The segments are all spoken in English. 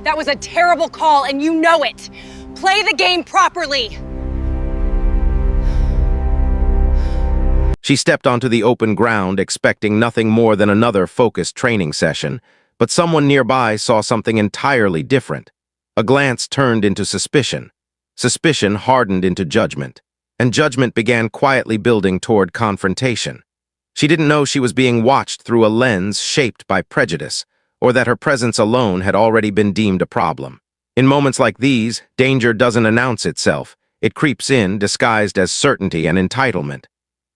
That was a terrible call, and you know it. Play the game properly. She stepped onto the open ground, expecting nothing more than another focused training session, but someone nearby saw something entirely different. A glance turned into suspicion. Suspicion hardened into judgment, and judgment began quietly building toward confrontation. She didn't know she was being watched through a lens shaped by prejudice, or that her presence alone had already been deemed a problem. In moments like these, danger doesn't announce itself. It creeps in, disguised as certainty and entitlement.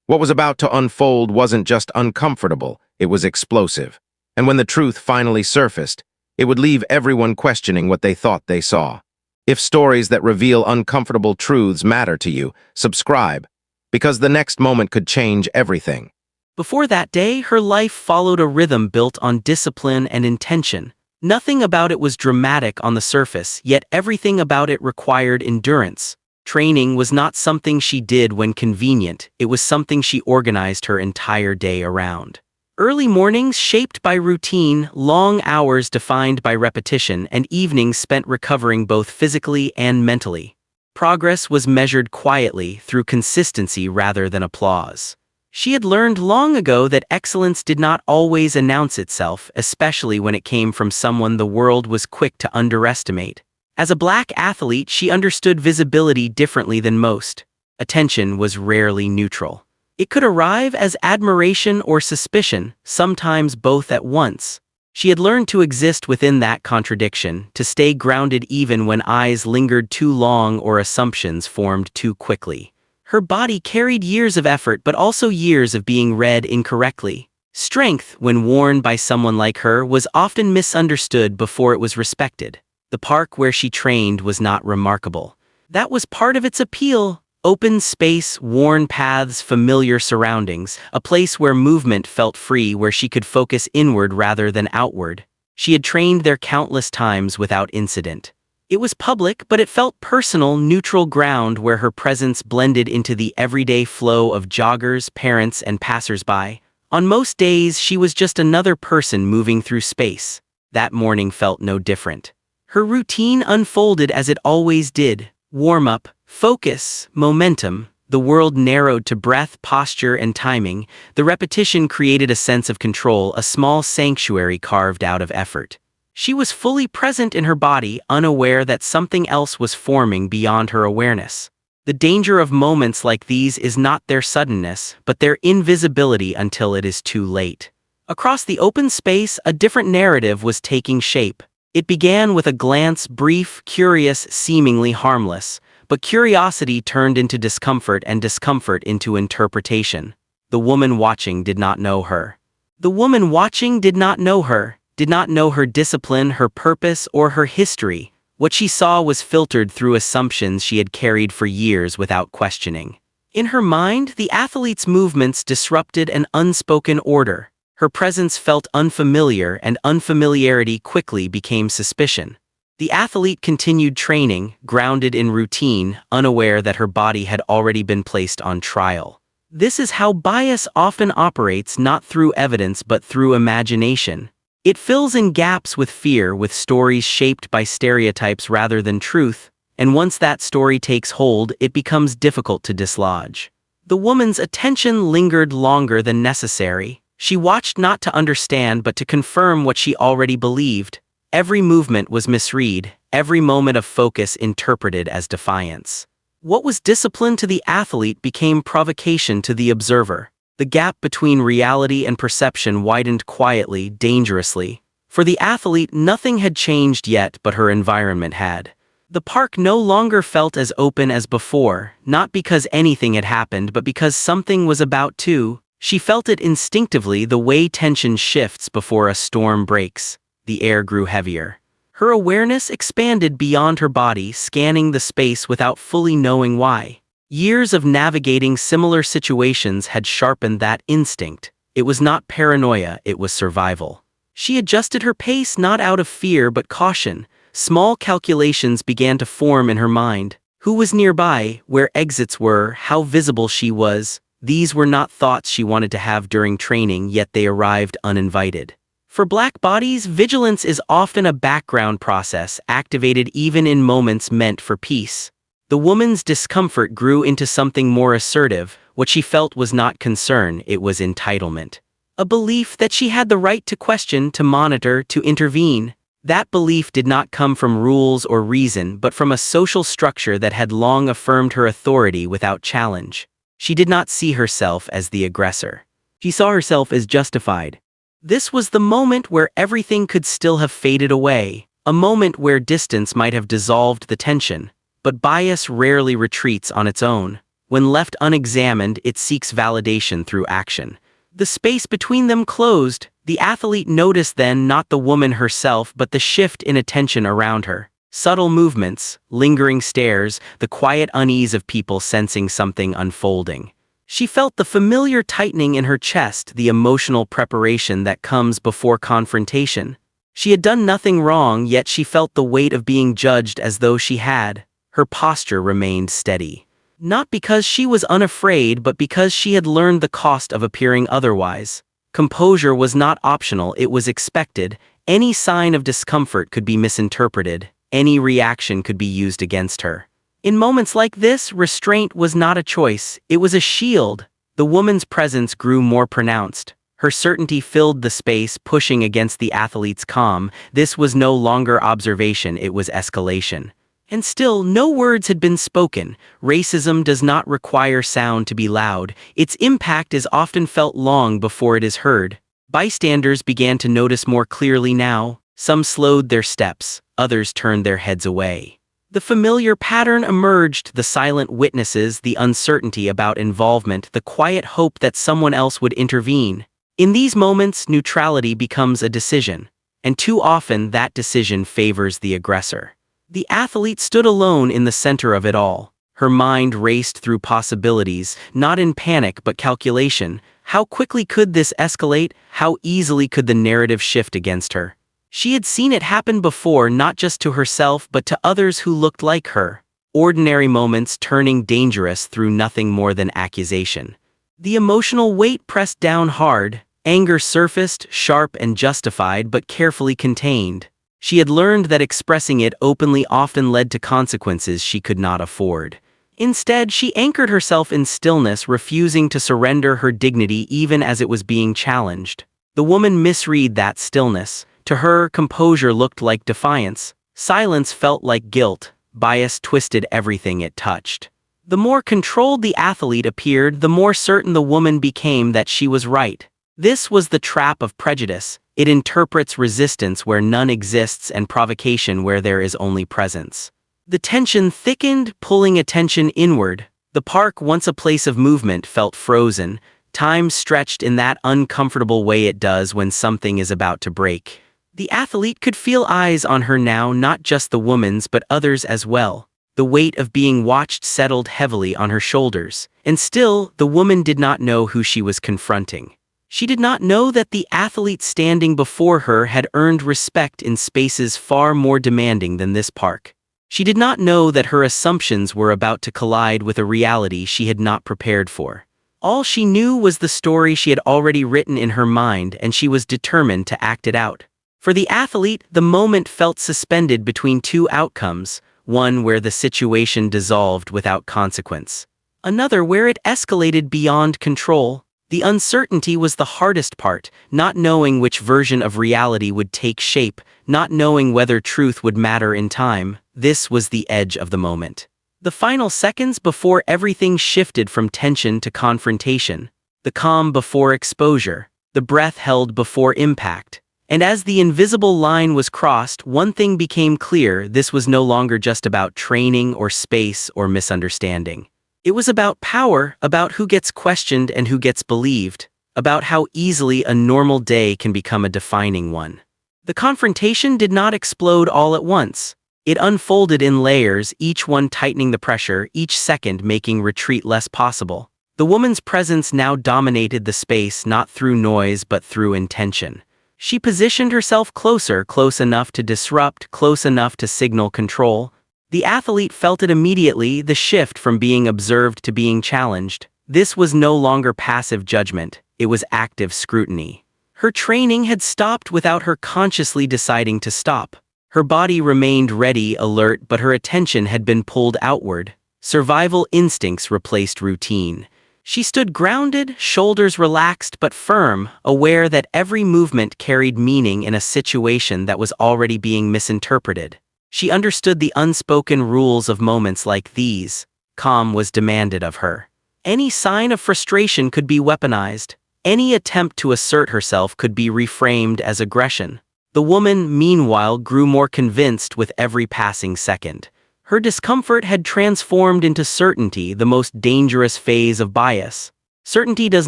What was about to unfold wasn't just uncomfortable, it was explosive. And when the truth finally surfaced, it would leave everyone questioning what they thought they saw. If stories that reveal uncomfortable truths matter to you, subscribe, because the next moment could change everything. Before that day, her life followed a rhythm built on discipline and intention. Nothing about it was dramatic on the surface, yet everything about it required endurance. Training was not something she did when convenient, it was something she organized her entire day around. Early mornings shaped by routine, long hours defined by repetition, and evenings spent recovering both physically and mentally. Progress was measured quietly through consistency rather than applause. She had learned long ago that excellence did not always announce itself, especially when it came from someone the world was quick to underestimate. As a black athlete, she understood visibility differently than most. Attention was rarely neutral. It could arrive as admiration or suspicion, sometimes both at once. She had learned to exist within that contradiction, to stay grounded even when eyes lingered too long or assumptions formed too quickly. Her body carried years of effort but also years of being read incorrectly. Strength, when worn by someone like her, was often misunderstood before it was respected. The park where she trained was not remarkable. That was part of its appeal. Open space, worn paths, familiar surroundings, a place where movement felt free, where she could focus inward rather than outward. She had trained there countless times without incident. It was public, but it felt personal, neutral ground where her presence blended into the everyday flow of joggers, parents, and passersby. On most days, she was just another person moving through space. That morning felt no different. Her routine unfolded as it always did. Warm-up, focus, momentum. The world narrowed to breath, posture, and timing. The repetition created a sense of control, a small sanctuary carved out of effort. She was fully present in her body, unaware that something else was forming beyond her awareness. The danger of moments like these is not their suddenness, but their invisibility until it is too late. Across the open space, a different narrative was taking shape. It began with a glance, brief, curious, seemingly harmless, but curiosity turned into discomfort and discomfort into interpretation. The woman watching did not know her. The woman watching did not know her, did not know her discipline, her purpose, or her history. What she saw was filtered through assumptions she had carried for years without questioning. In her mind, the athlete's movements disrupted an unspoken order. Her presence felt unfamiliar, and unfamiliarity quickly became suspicion. The athlete continued training, grounded in routine, unaware that her body had already been placed on trial. This is how bias often operates, not through evidence but through imagination. It fills in gaps with fear, with stories shaped by stereotypes rather than truth, and once that story takes hold, it becomes difficult to dislodge. The woman's attention lingered longer than necessary. She watched not to understand but to confirm what she already believed. Every movement was misread, every moment of focus interpreted as defiance. What was discipline to the athlete became provocation to the observer. The gap between reality and perception widened quietly, dangerously. For the athlete, nothing had changed yet, but her environment had. The park no longer felt as open as before, not because anything had happened, but because something was about to. She felt it instinctively, the way tension shifts before a storm breaks. The air grew heavier. Her awareness expanded beyond her body, scanning the space without fully knowing why. Years of navigating similar situations had sharpened that instinct. It was not paranoia, it was survival. She adjusted her pace not out of fear but caution. Small calculations began to form in her mind. Who was nearby, where exits were, how visible she was. These were not thoughts she wanted to have during training, yet they arrived uninvited. For black bodies, vigilance is often a background process activated even in moments meant for peace. The woman's discomfort grew into something more assertive. What she felt was not concern, it was entitlement. A belief that she had the right to question, to monitor, to intervene. That belief did not come from rules or reason, but from a social structure that had long affirmed her authority without challenge. She did not see herself as the aggressor. She saw herself as justified. This was the moment where everything could still have faded away, a moment where distance might have dissolved the tension. But bias rarely retreats on its own. When left unexamined, it seeks validation through action. The space between them closed. The athlete noticed then not the woman herself but the shift in attention around her. Subtle movements, lingering stares, the quiet unease of people sensing something unfolding. She felt the familiar tightening in her chest, the emotional preparation that comes before confrontation. She had done nothing wrong, yet she felt the weight of being judged as though she had. Her posture remained steady. Not because she was unafraid, but because she had learned the cost of appearing otherwise. Composure was not optional, it was expected. Any sign of discomfort could be misinterpreted. Any reaction could be used against her. In moments like this, restraint was not a choice, it was a shield. The woman's presence grew more pronounced. Her certainty filled the space, pushing against the athlete's calm. This was no longer observation, it was escalation. And still, no words had been spoken. Racism does not require sound to be loud. Its impact is often felt long before it is heard. Bystanders began to notice more clearly now. Some slowed their steps, others turned their heads away. The familiar pattern emerged, the silent witnesses, the uncertainty about involvement, the quiet hope that someone else would intervene. In these moments, neutrality becomes a decision. And too often, that decision favors the aggressor. The athlete stood alone in the center of it all. Her mind raced through possibilities, not in panic but calculation. How quickly could this escalate? How easily could the narrative shift against her? She had seen it happen before, not just to herself but to others who looked like her. Ordinary moments turning dangerous through nothing more than accusation. The emotional weight pressed down hard. Anger surfaced, sharp and justified but carefully contained. She had learned that expressing it openly often led to consequences she could not afford. Instead, she anchored herself in stillness, refusing to surrender her dignity even as it was being challenged. The woman misread that stillness. To her, composure looked like defiance. Silence felt like guilt. Bias twisted everything it touched. The more controlled the athlete appeared, the more certain the woman became that she was right. This was the trap of prejudice. It interprets resistance where none exists and provocation where there is only presence. The tension thickened, pulling attention inward. The park, once a place of movement, felt frozen. Time stretched in that uncomfortable way it does when something is about to break. The athlete could feel eyes on her now, not just the woman's but others as well. The weight of being watched settled heavily on her shoulders. And still, the woman did not know who she was confronting. She did not know that the athlete standing before her had earned respect in spaces far more demanding than this park. She did not know that her assumptions were about to collide with a reality she had not prepared for. All she knew was the story she had already written in her mind, and she was determined to act it out. For the athlete, the moment felt suspended between two outcomes, one where the situation dissolved without consequence, another where it escalated beyond control. The uncertainty was the hardest part, not knowing which version of reality would take shape, not knowing whether truth would matter in time. This was the edge of the moment. The final seconds before everything shifted from tension to confrontation. The calm before exposure. The breath held before impact. And as the invisible line was crossed, one thing became clear: this was no longer just about training or space or misunderstanding. It was about power, about who gets questioned and who gets believed, about how easily a normal day can become a defining one. The confrontation did not explode all at once. It unfolded in layers, each one tightening the pressure, each second making retreat less possible. The woman's presence now dominated the space, not through noise but through intention. She positioned herself closer, close enough to disrupt, close enough to signal control. The athlete felt it immediately, the shift from being observed to being challenged. This was no longer passive judgment, it was active scrutiny. Her training had stopped without her consciously deciding to stop. Her body remained ready, alert, but her attention had been pulled outward. Survival instincts replaced routine. She stood grounded, shoulders relaxed but firm, aware that every movement carried meaning in a situation that was already being misinterpreted. She understood the unspoken rules of moments like these. Calm was demanded of her. Any sign of frustration could be weaponized. Any attempt to assert herself could be reframed as aggression. The woman, meanwhile, grew more convinced with every passing second. Her discomfort had transformed into certainty, the most dangerous phase of bias. Certainty does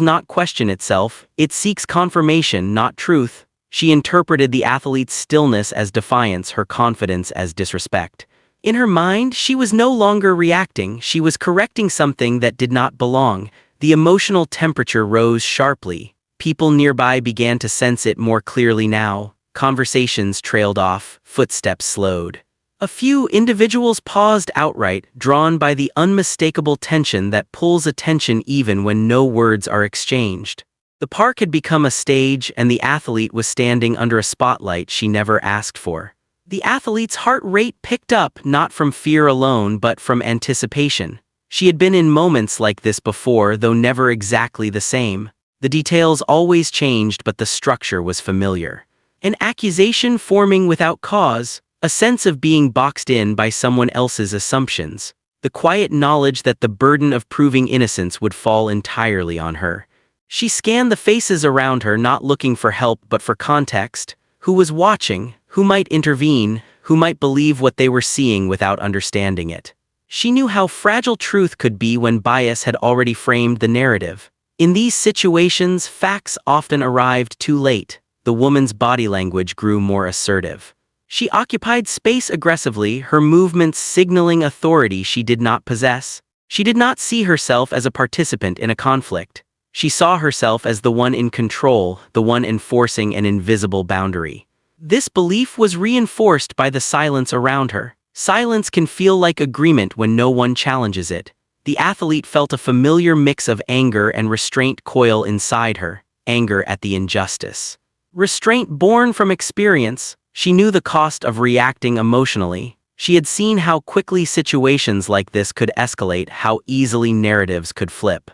not question itself, it seeks confirmation, not truth. She interpreted the athlete's stillness as defiance, her confidence as disrespect. In her mind, she was no longer reacting, she was correcting something that did not belong. The emotional temperature rose sharply. People nearby began to sense it more clearly now. Conversations trailed off, footsteps slowed. A few individuals paused outright, drawn by the unmistakable tension that pulls attention even when no words are exchanged. The park had become a stage, and the athlete was standing under a spotlight she never asked for. The athlete's heart rate picked up, not from fear alone but from anticipation. She had been in moments like this before, though never exactly the same. The details always changed, but the structure was familiar. An accusation forming without cause, a sense of being boxed in by someone else's assumptions, the quiet knowledge that the burden of proving innocence would fall entirely on her. She scanned the faces around her, not looking for help but for context. Who was watching? Who might intervene? Who might believe what they were seeing without understanding it? She knew how fragile truth could be when bias had already framed the narrative. In these situations, facts often arrived too late. The woman's body language grew more assertive. She occupied space aggressively, her movements signaling authority she did not possess. She did not see herself as a participant in a conflict. She saw herself as the one in control, the one enforcing an invisible boundary. This belief was reinforced by the silence around her. Silence can feel like agreement when no one challenges it. The athlete felt a familiar mix of anger and restraint coil inside her, anger at the injustice. Restraint born from experience. She knew the cost of reacting emotionally. She had seen how quickly situations like this could escalate, how easily narratives could flip.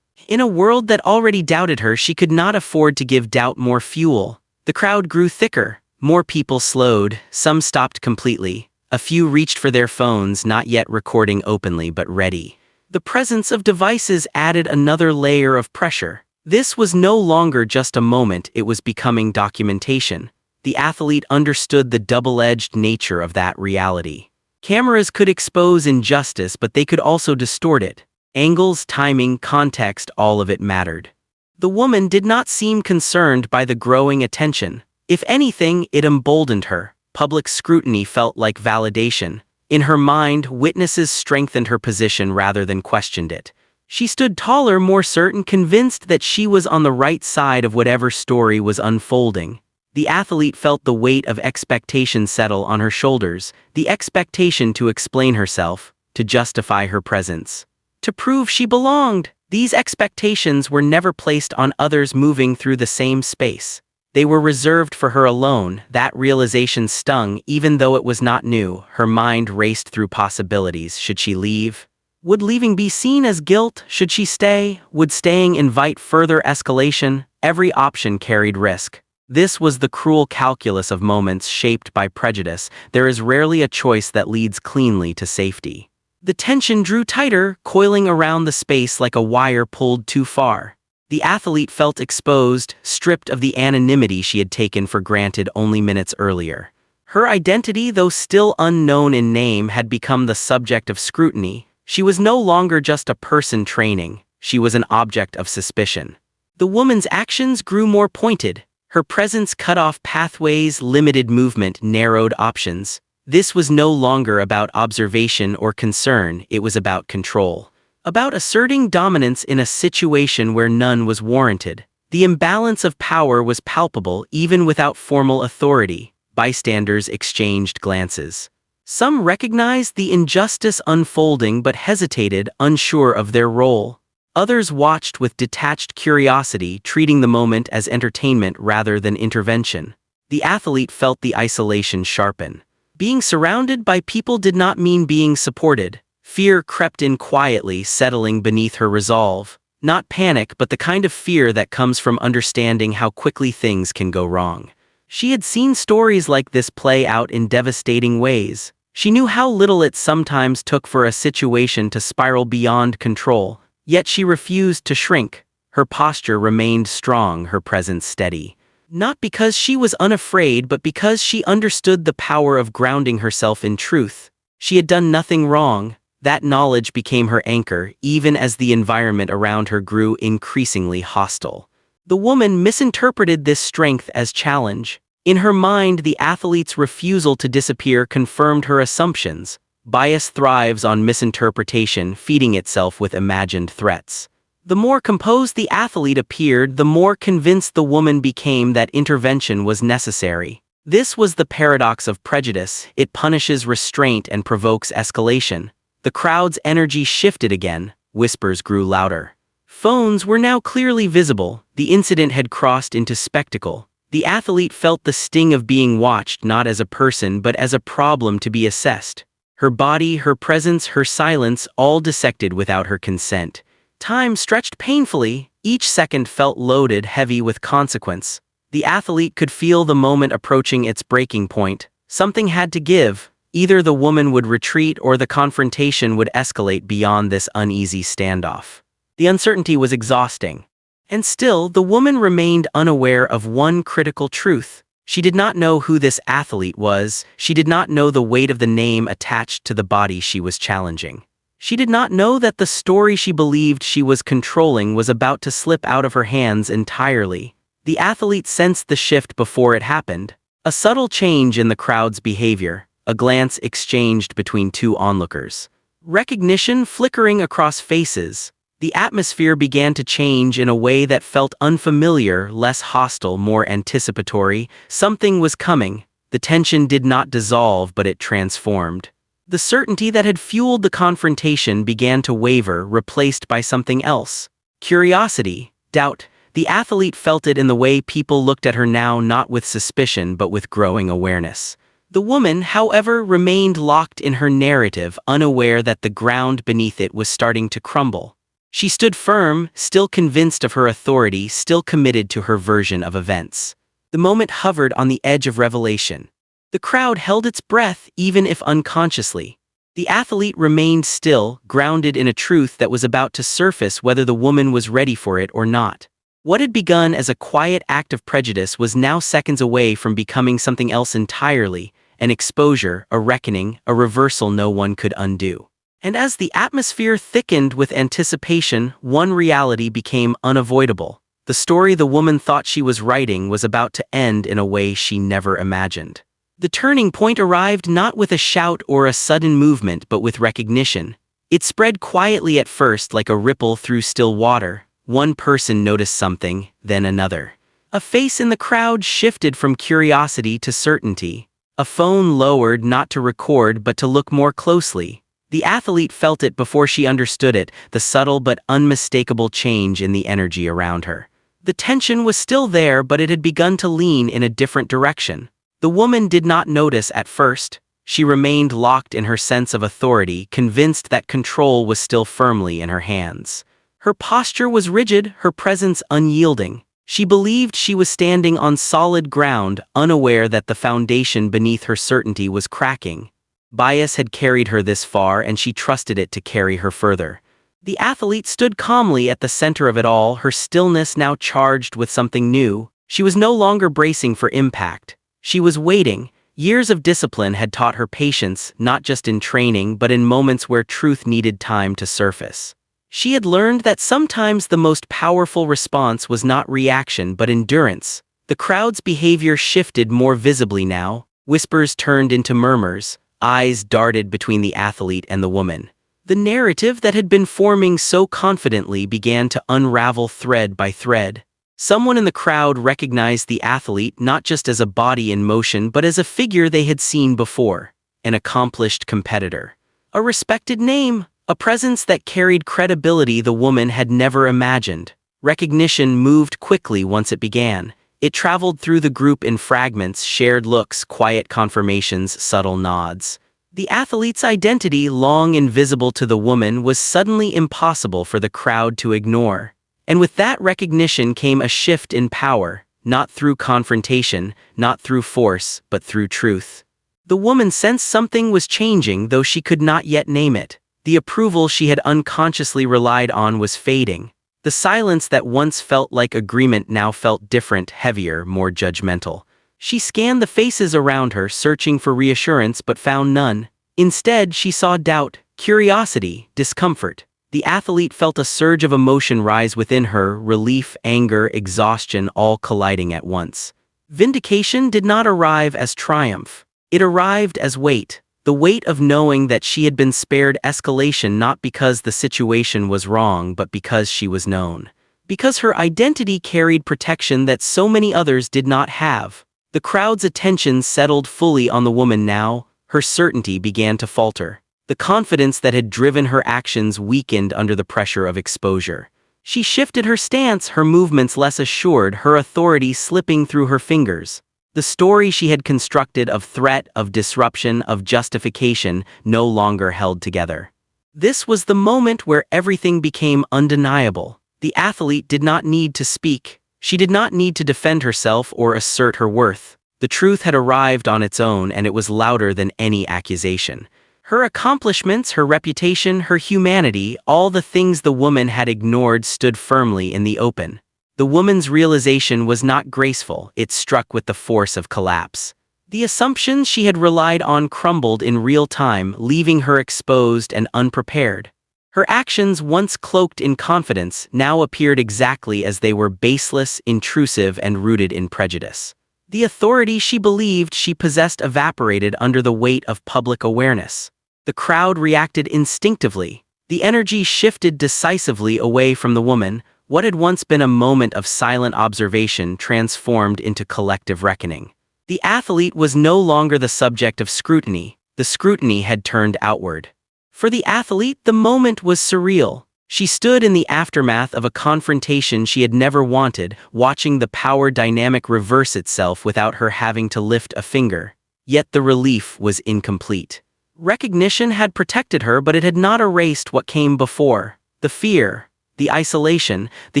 In a world that already doubted her, she could not afford to give doubt more fuel. The crowd grew thicker. More people slowed. Some stopped completely. A few reached for their phones, not yet recording openly but ready. The presence of devices added another layer of pressure. This was no longer just a moment, it was becoming documentation. The athlete understood the double-edged nature of that reality. Cameras could expose injustice, but they could also distort it. Angles, timing, context, all of it mattered. The woman did not seem concerned by the growing attention. If anything, it emboldened her. Public scrutiny felt like validation. In her mind, witnesses strengthened her position rather than questioned it. She stood taller, more certain, convinced that she was on the right side of whatever story was unfolding. The athlete felt the weight of expectation settle on her shoulders, the expectation to explain herself, to justify her presence, to prove she belonged. These expectations were never placed on others moving through the same space. They were reserved for her alone. That realization stung, even though it was not new. Her mind raced through possibilities. Should she leave? Would leaving be seen as guilt? Should she stay? Would staying invite further escalation? Every option carried risk. This was the cruel calculus of moments shaped by prejudice. There is rarely a choice that leads cleanly to safety. The tension drew tighter, coiling around the space like a wire pulled too far. The athlete felt exposed, stripped of the anonymity she had taken for granted only minutes earlier. Her identity, though still unknown in name, had become the subject of scrutiny. She was no longer just a person training, she was an object of suspicion. The woman's actions grew more pointed. Her presence cut off pathways, limited movement, narrowed options. This was no longer about observation or concern, it was about control. About asserting dominance in a situation where none was warranted. The imbalance of power was palpable even without formal authority. Bystanders exchanged glances. Some recognized the injustice unfolding but hesitated, unsure of their role. Others watched with detached curiosity, treating the moment as entertainment rather than intervention. The athlete felt the isolation sharpen. Being surrounded by people did not mean being supported. Fear crept in quietly, settling beneath her resolve. Not panic, but the kind of fear that comes from understanding how quickly things can go wrong. She had seen stories like this play out in devastating ways. She knew how little it sometimes took for a situation to spiral beyond control, yet she refused to shrink. Her posture remained strong, her presence steady. Not because she was unafraid, but because she understood the power of grounding herself in truth. She had done nothing wrong. That knowledge became her anchor, even as the environment around her grew increasingly hostile. The woman misinterpreted this strength as challenge. In her mind, the athlete's refusal to disappear confirmed her assumptions. Bias thrives on misinterpretation, feeding itself with imagined threats. The more composed the athlete appeared, the more convinced the woman became that intervention was necessary. This was the paradox of prejudice. It punishes restraint and provokes escalation. The crowd's energy shifted again. Whispers grew louder. Phones were now clearly visible. The incident had crossed into spectacle. The athlete felt the sting of being watched not as a person but as a problem to be assessed. Her body, her presence, her silence, all dissected without her consent. Time stretched painfully. Each second felt loaded, heavy with consequence. The athlete could feel the moment approaching its breaking point. Something had to give. Either the woman would retreat or the confrontation would escalate beyond this uneasy standoff. The uncertainty was exhausting. And still, the woman remained unaware of one critical truth. She did not know who this athlete was. She did not know the weight of the name attached to the body she was challenging. She did not know that the story she believed she was controlling was about to slip out of her hands entirely. The athlete sensed the shift before it happened. A subtle change in the crowd's behavior. A glance exchanged between two onlookers. Recognition flickering across faces. The atmosphere began to change in a way that felt unfamiliar, less hostile, more anticipatory. Something was coming. The tension did not dissolve, but it transformed. The certainty that had fueled the confrontation began to waver, replaced by something else. Curiosity, doubt. The athlete felt it in the way people looked at her now, not with suspicion, but with growing awareness. The woman, however, remained locked in her narrative, unaware that the ground beneath it was starting to crumble. She stood firm, still convinced of her authority, still committed to her version of events. The moment hovered on the edge of revelation. The crowd held its breath, even if unconsciously. The athlete remained still, grounded in a truth that was about to surface whether the woman was ready for it or not. What had begun as a quiet act of prejudice was now seconds away from becoming something else entirely, an exposure, a reckoning, a reversal no one could undo. And as the atmosphere thickened with anticipation, one reality became unavoidable. The story the woman thought she was writing was about to end in a way she never imagined. The turning point arrived not with a shout or a sudden movement, but with recognition. It spread quietly at first, like a ripple through still water. One person noticed something, then another. A face in the crowd shifted from curiosity to certainty. A phone lowered, not to record but to look more closely. The athlete felt it before she understood it, the subtle but unmistakable change in the energy around her. The tension was still there, but it had begun to lean in a different direction. The woman did not notice at first. She remained locked in her sense of authority, convinced that control was still firmly in her hands. Her posture was rigid, her presence unyielding. She believed she was standing on solid ground, unaware that the foundation beneath her certainty was cracking. Bias had carried her this far, and she trusted it to carry her further. The athlete stood calmly at the center of it all, her stillness now charged with something new. She was no longer bracing for impact. She was waiting. Years of discipline had taught her patience, not just in training, but in moments where truth needed time to surface. She had learned that sometimes the most powerful response was not reaction but endurance. The crowd's behavior shifted more visibly now. Whispers turned into murmurs. Eyes darted between the athlete and the woman. The narrative that had been forming so confidently began to unravel thread by thread. Someone in the crowd recognized the athlete not just as a body in motion but as a figure they had seen before. An accomplished competitor. A respected name. A presence that carried credibility the woman had never imagined. Recognition moved quickly once it began. It traveled through the group in fragments, shared looks, quiet confirmations, subtle nods. The athlete's identity, long invisible to the woman, was suddenly impossible for the crowd to ignore. And with that recognition came a shift in power, not through confrontation, not through force, but through truth. The woman sensed something was changing, though she could not yet name it. The approval she had unconsciously relied on was fading. The silence that once felt like agreement now felt different, heavier, more judgmental. She scanned the faces around her, searching for reassurance, but found none. Instead, she saw doubt, curiosity, discomfort. The athlete felt a surge of emotion rise within her, relief, anger, exhaustion, all colliding at once. Vindication did not arrive as triumph. It arrived as weight. The weight of knowing that she had been spared escalation not because the situation was wrong but because she was known. Because her identity carried protection that so many others did not have. The crowd's attention settled fully on the woman now. Her certainty began to falter. The confidence that had driven her actions weakened under the pressure of exposure. She shifted her stance, her movements less assured, her authority slipping through her fingers. The story she had constructed of threat, of disruption, of justification no longer held together. This was the moment where everything became undeniable. The athlete did not need to speak. She did not need to defend herself or assert her worth. The truth had arrived on its own, and it was louder than any accusation. Her accomplishments, her reputation, her humanity, all the things the woman had ignored stood firmly in the open. The woman's realization was not graceful, it struck with the force of collapse. The assumptions she had relied on crumbled in real time, leaving her exposed and unprepared. Her actions, once cloaked in confidence, now appeared exactly as they were: baseless, intrusive, and rooted in prejudice. The authority she believed she possessed evaporated under the weight of public awareness. The crowd reacted instinctively. The energy shifted decisively away from the woman. What had once been a moment of silent observation transformed into collective reckoning. The athlete was no longer the subject of scrutiny. The scrutiny had turned outward. For the athlete, the moment was surreal. She stood in the aftermath of a confrontation she had never wanted, watching the power dynamic reverse itself without her having to lift a finger. Yet the relief was incomplete. Recognition had protected her, but it had not erased what came before. The fear, the isolation, the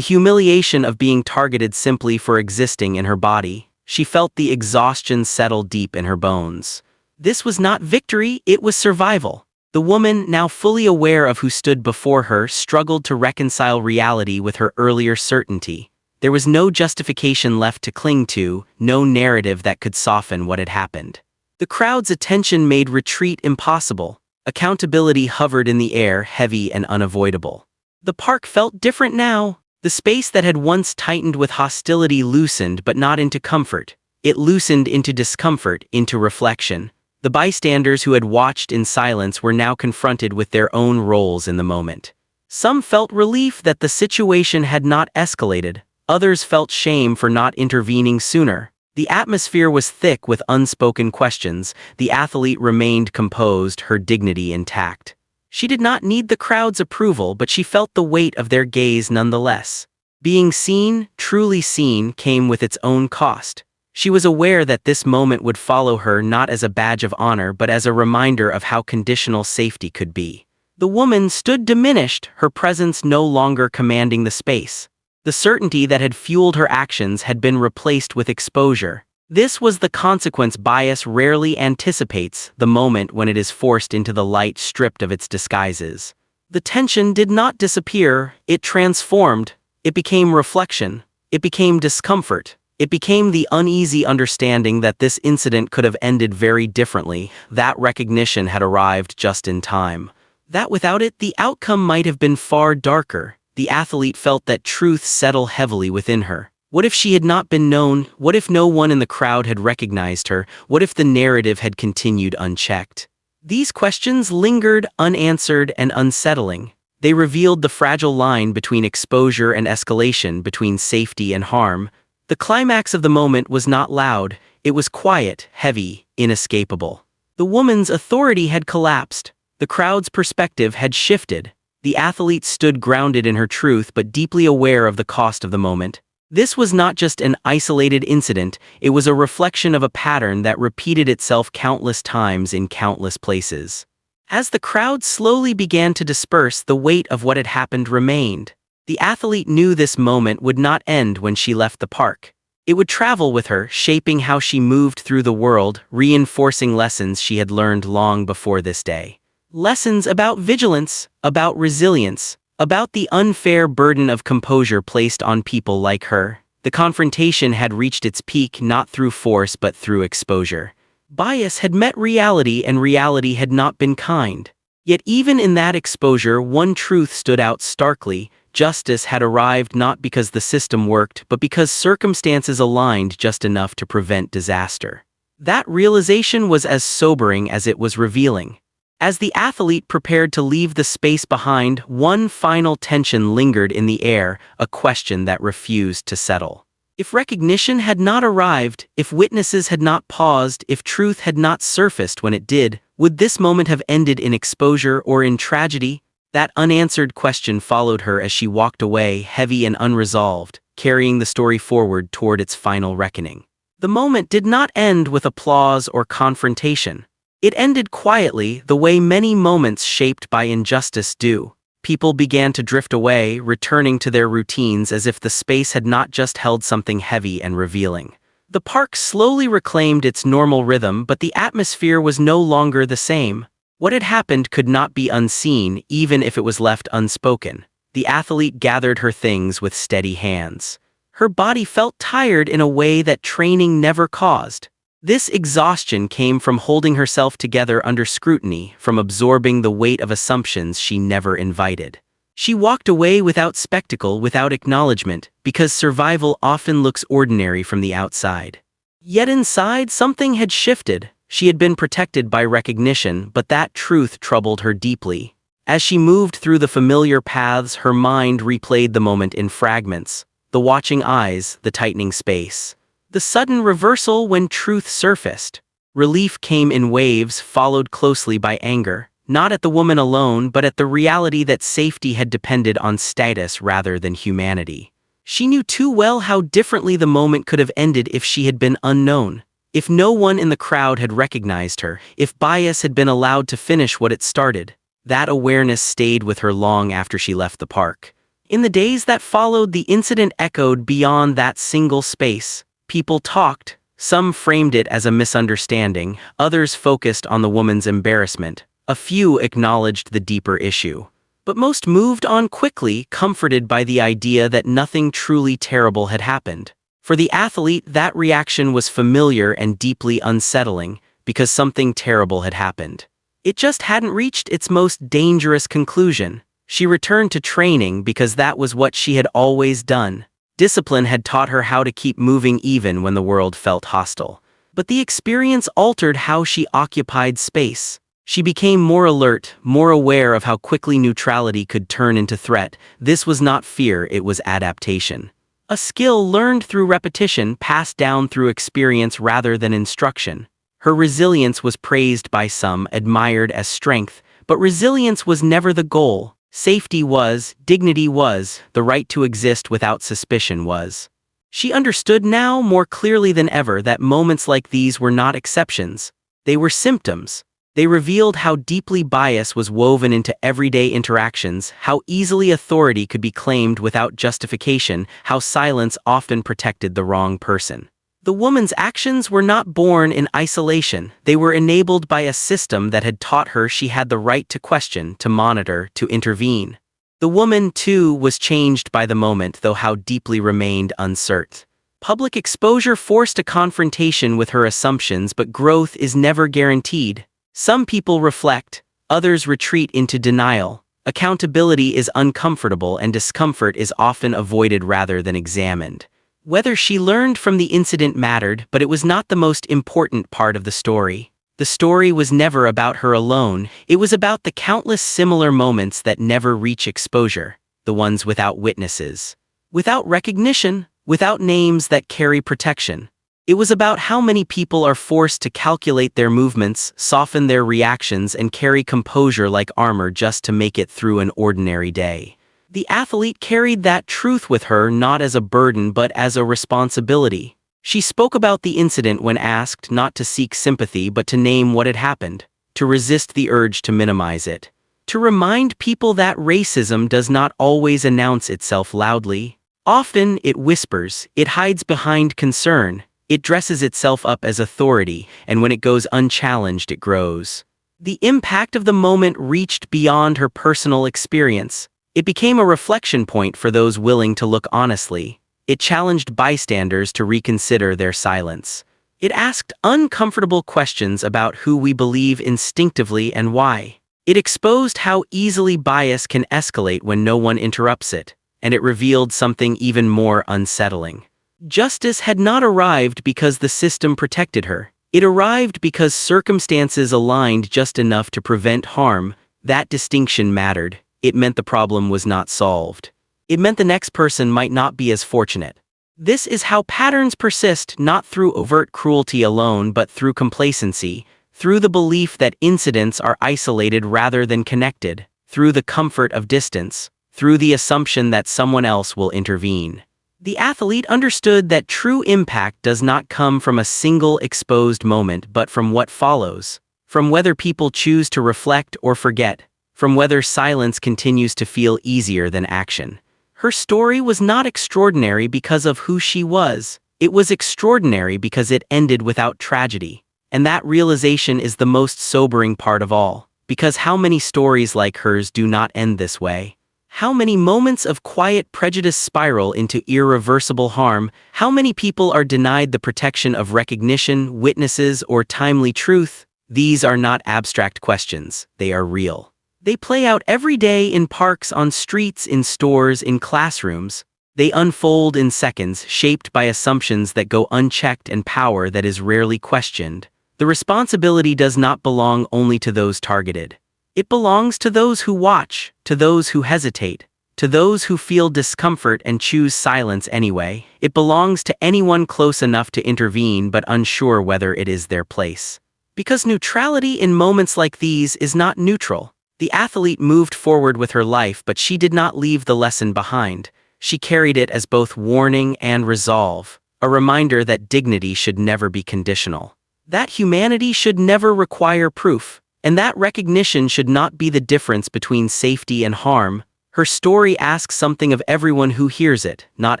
humiliation of being targeted simply for existing in her body. She felt the exhaustion settle deep in her bones. This was not victory, it was survival. The woman, now fully aware of who stood before her, struggled to reconcile reality with her earlier certainty. There was no justification left to cling to, no narrative that could soften what had happened. The crowd's attention made retreat impossible. Accountability hovered in the air, heavy and unavoidable. The park felt different now. The space that had once tightened with hostility loosened, but not into comfort. It loosened into discomfort, into reflection. The bystanders who had watched in silence were now confronted with their own roles in the moment. Some felt relief that the situation had not escalated. Others felt shame for not intervening sooner. The atmosphere was thick with unspoken questions. The athlete remained composed, her dignity intact. She did not need the crowd's approval, but she felt the weight of their gaze nonetheless. Being seen, truly seen, came with its own cost. She was aware that this moment would follow her not as a badge of honor but as a reminder of how conditional safety could be. The woman stood diminished, her presence no longer commanding the space. The certainty that had fueled her actions had been replaced with exposure. This was the consequence bias rarely anticipates, the moment when it is forced into the light stripped of its disguises. The tension did not disappear, it transformed. It became reflection. It became discomfort. It became the uneasy understanding that this incident could have ended very differently. That recognition had arrived just in time. That without it, the outcome might have been far darker. The athlete felt that truth settle heavily within her. What if she had not been known? What if no one in the crowd had recognized her? What if the narrative had continued unchecked? These questions lingered, unanswered and unsettling. They revealed the fragile line between exposure and escalation, between safety and harm. The climax of the moment was not loud. It was quiet, heavy, inescapable. The woman's authority had collapsed. The crowd's perspective had shifted. The athlete stood grounded in her truth but deeply aware of the cost of the moment. This was not just an isolated incident, it was a reflection of a pattern that repeated itself countless times in countless places. As the crowd slowly began to disperse, the weight of what had happened remained. The athlete knew this moment would not end when she left the park. It would travel with her, shaping how she moved through the world, reinforcing lessons she had learned long before this day. Lessons about vigilance, about resilience, about the unfair burden of composure placed on people like her. The confrontation had reached its peak not through force but through exposure. Bias had met reality and reality had not been kind. Yet even in that exposure, one truth stood out starkly. Justice had arrived not because the system worked, but because circumstances aligned just enough to prevent disaster. That realization was as sobering as it was revealing. As the athlete prepared to leave the space behind, one final tension lingered in the air, a question that refused to settle. If recognition had not arrived, if witnesses had not paused, if truth had not surfaced when it did, would this moment have ended in exposure or in tragedy? That unanswered question followed her as she walked away, heavy and unresolved, carrying the story forward toward its final reckoning. The moment did not end with applause or confrontation. It ended quietly, the way many moments shaped by injustice do. People began to drift away, returning to their routines as if the space had not just held something heavy and revealing. The park slowly reclaimed its normal rhythm, but the atmosphere was no longer the same. What had happened could not be unseen, even if it was left unspoken. The athlete gathered her things with steady hands. Her body felt tired in a way that training never caused. This exhaustion came from holding herself together under scrutiny, from absorbing the weight of assumptions she never invited. She walked away without spectacle, without acknowledgement, because survival often looks ordinary from the outside. Yet inside, something had shifted. She had been protected by recognition, but that truth troubled her deeply. As she moved through the familiar paths, her mind replayed the moment in fragments. The watching eyes, the tightening space. The sudden reversal when truth surfaced. Relief came in waves, followed closely by anger, not at the woman alone, but at the reality that safety had depended on status rather than humanity. She knew too well how differently the moment could have ended if she had been unknown. If no one in the crowd had recognized her, if bias had been allowed to finish what it started. That awareness stayed with her long after she left the park. In the days that followed, the incident echoed beyond that single space. People talked, some framed it as a misunderstanding, others focused on the woman's embarrassment, a few acknowledged the deeper issue. But most moved on quickly, comforted by the idea that nothing truly terrible had happened. For the athlete, that reaction was familiar and deeply unsettling, because something terrible had happened. It just hadn't reached its most dangerous conclusion. She returned to training because that was what she had always done. Discipline had taught her how to keep moving even when the world felt hostile. But the experience altered how she occupied space. She became more alert, more aware of how quickly neutrality could turn into threat. This was not fear, it was adaptation. A skill learned through repetition, passed down through experience rather than instruction. Her resilience was praised by some, admired as strength, but resilience was never the goal. Safety was, dignity was, the right to exist without suspicion was. She understood now more clearly than ever that moments like these were not exceptions. They were symptoms. They revealed how deeply bias was woven into everyday interactions, how easily authority could be claimed without justification, how silence often protected the wrong person. The woman's actions were not born in isolation. They were enabled by a system that had taught her she had the right to question, to monitor, to intervene. The woman, too, was changed by the moment, though how deeply remained uncertain. Public exposure forced a confrontation with her assumptions, but growth is never guaranteed. Some people reflect, others retreat into denial. Accountability is uncomfortable and discomfort is often avoided rather than examined. Whether she learned from the incident mattered, but it was not the most important part of the story. The story was never about her alone, it was about the countless similar moments that never reach exposure, the ones without witnesses, without recognition, without names that carry protection. It was about how many people are forced to calculate their movements, soften their reactions, and carry composure like armor just to make it through an ordinary day. The athlete carried that truth with her not as a burden but as a responsibility. She spoke about the incident when asked not to seek sympathy but to name what had happened, to resist the urge to minimize it, to remind people that racism does not always announce itself loudly. Often it whispers, it hides behind concern, it dresses itself up as authority, and when it goes unchallenged it grows. The impact of the moment reached beyond her personal experience. It became a reflection point for those willing to look honestly. It challenged bystanders to reconsider their silence. It asked uncomfortable questions about who we believe instinctively and why. It exposed how easily bias can escalate when no one interrupts it, and it revealed something even more unsettling. Justice had not arrived because the system protected her. It arrived because circumstances aligned just enough to prevent harm. That distinction mattered. It meant the problem was not solved. It meant the next person might not be as fortunate. This is how patterns persist, not through overt cruelty alone but through complacency, through the belief that incidents are isolated rather than connected, through the comfort of distance, through the assumption that someone else will intervene. The athlete understood that true impact does not come from a single exposed moment but from what follows, from whether people choose to reflect or forget, from whether silence continues to feel easier than action. Her story was not extraordinary because of who she was. It was extraordinary because it ended without tragedy. And that realization is the most sobering part of all, because how many stories like hers do not end this way? How many moments of quiet prejudice spiral into irreversible harm? How many people are denied the protection of recognition, witnesses, or timely truth? These are not abstract questions, they are real. They play out every day in parks, on streets, in stores, in classrooms. They unfold in seconds, shaped by assumptions that go unchecked and power that is rarely questioned. The responsibility does not belong only to those targeted. It belongs to those who watch, to those who hesitate, to those who feel discomfort and choose silence anyway. It belongs to anyone close enough to intervene but unsure whether it is their place. Because neutrality in moments like these is not neutral. The athlete moved forward with her life, but she did not leave the lesson behind. She carried it as both warning and resolve, a reminder that dignity should never be conditional, that humanity should never require proof, and that recognition should not be the difference between safety and harm. Her story asks something of everyone who hears it, not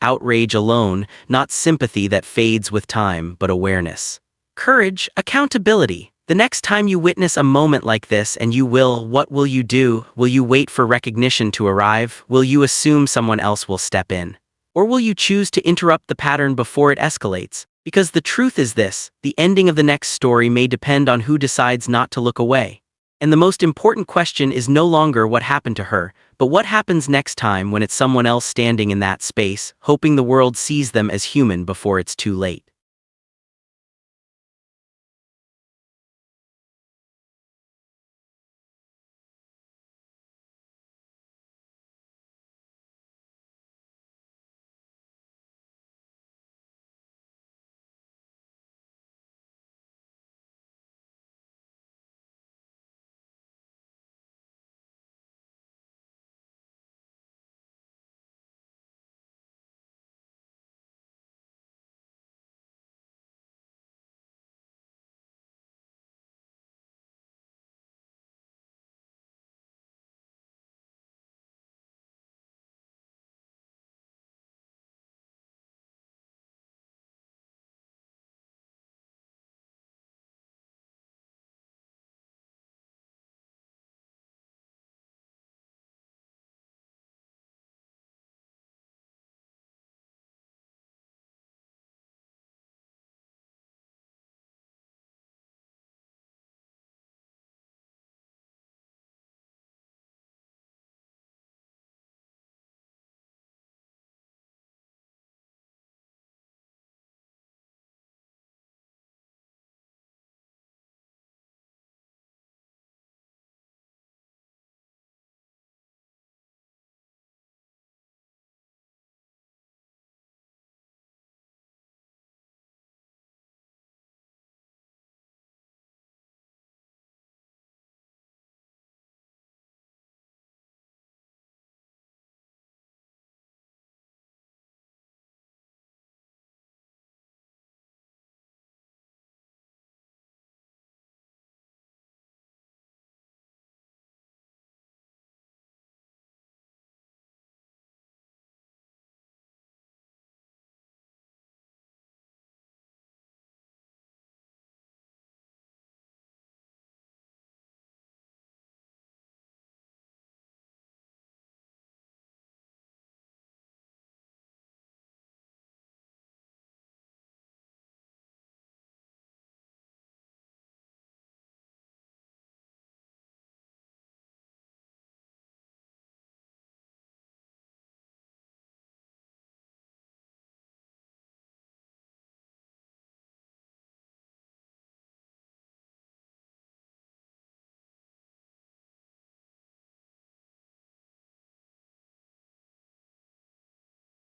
outrage alone, not sympathy that fades with time, but awareness. Courage, accountability. The next time you witness a moment like this, and you will, what will you do? Will you wait for recognition to arrive? Will you assume someone else will step in? Or will you choose to interrupt the pattern before it escalates? Because the truth is this, the ending of the next story may depend on who decides not to look away. And the most important question is no longer what happened to her, but what happens next time when it's someone else standing in that space, hoping the world sees them as human before it's too late.